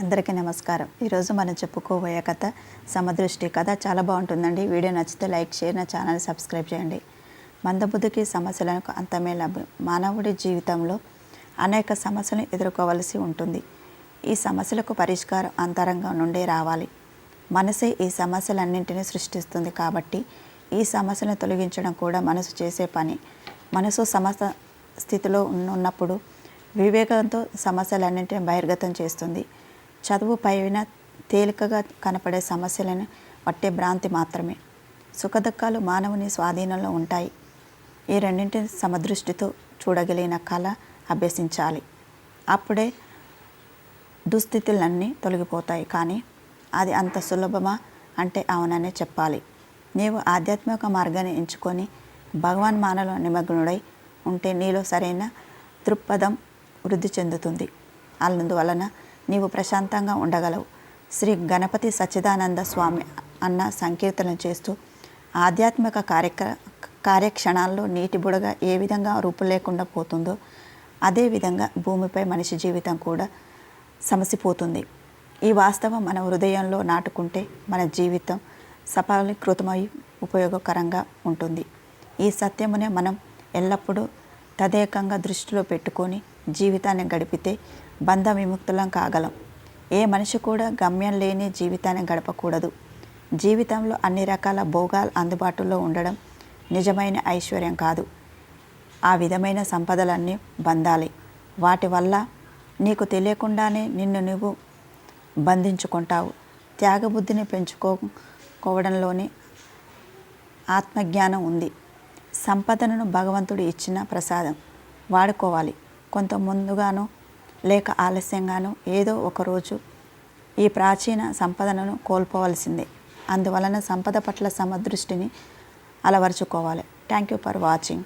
అందరికీ నమస్కారం. ఈరోజు మనం చెప్పుకోబోయే కథ సమదృష్టి కథ చాలా బాగుంటుందండి. వీడియో నచ్చితే లైక్, షేర్, నా ఛానల్ సబ్స్క్రైబ్ చేయండి. మందబుద్ధికి సమస్యలకు అంతమే లభ్యం. మానవుడి జీవితంలో అనేక సమస్యలను ఎదుర్కోవలసి ఉంటుంది. ఈ సమస్యలకు పరిష్కారం అంతరంగం నుండే రావాలి. మనసే ఈ సమస్యలన్నింటినీ సృష్టిస్తుంది కాబట్టి ఈ సమస్యలను తొలగించడం కూడా మనసు చేసే పని. మనసు సమస్య స్థితిలో ఉన్నప్పుడు వివేకంతో సమస్యలన్నింటినీ బహిర్గతం చేస్తుంది. చదువు పైన తేలికగా కనపడే సమస్యలను పట్టే భ్రాంతి మాత్రమే. సుఖదుఖాలు మానవుని స్వాధీనంలో ఉంటాయి. ఈ రెండింటిని సమదృష్టితో చూడగలిగిన కళ అభ్యసించాలి. అప్పుడే దుస్థితులన్నీ తొలగిపోతాయి. కానీ అది అంత సులభమా అంటే అవుననే చెప్పాలి. నీవు ఆధ్యాత్మిక మార్గాన్ని ఎంచుకొని భగవాన్ మానలో నిమగ్నుడై ఉంటే నీలో సరైన దృక్పథం వృద్ధి చెందుతుంది. అందువలన నీవు ప్రశాంతంగా ఉండగలవు. శ్రీ గణపతి సచ్చిదానంద స్వామి అన్న సంకీర్తన చేస్తూ ఆధ్యాత్మిక కార్యక్షణాల్లో నీటి బుడగ ఏ విధంగా రూపు లేకుండా పోతుందో అదేవిధంగా భూమిపై మనిషి జీవితం కూడా సమసిపోతుంది. ఈ వాస్తవం మన హృదయంలో నాటుకుంటే మన జీవితం సఫలీకృతమై ఉపయోగకరంగా ఉంటుంది. ఈ సత్యమునే మనం ఎల్లప్పుడూ తదేకంగా దృష్టిలో పెట్టుకొని జీవితాన్ని గడిపితే బంధ విముక్తులం కాగలం. ఏ మనిషి కూడా గమ్యం లేని జీవితాన్ని గడపకూడదు. జీవితంలో అన్ని రకాల భోగాలు అందుబాటులో ఉండడం నిజమైన ఐశ్వర్యం కాదు. ఆ విధమైన సంపదలన్నీ బంధాలి. వాటి వల్ల నీకు తెలియకుండానే నిన్ను నువ్వు బంధించుకుంటావు. త్యాగబుద్ధిని పెంచుకోవడంలోనే ఆత్మజ్ఞానం ఉంది. సంపదను భగవంతుడు ఇచ్చిన ప్రసాదం వాడుకోవాలి. కొంత ముందుగానో లేక ఆలస్యంగానో ఏదో ఒకరోజు ఈ ప్రాచీన సంపదను కోల్పోవలసిందే. అందువలన సంపద పట్ల సమదృష్టిని అలవరుచుకోవాలి. Thank you for watching.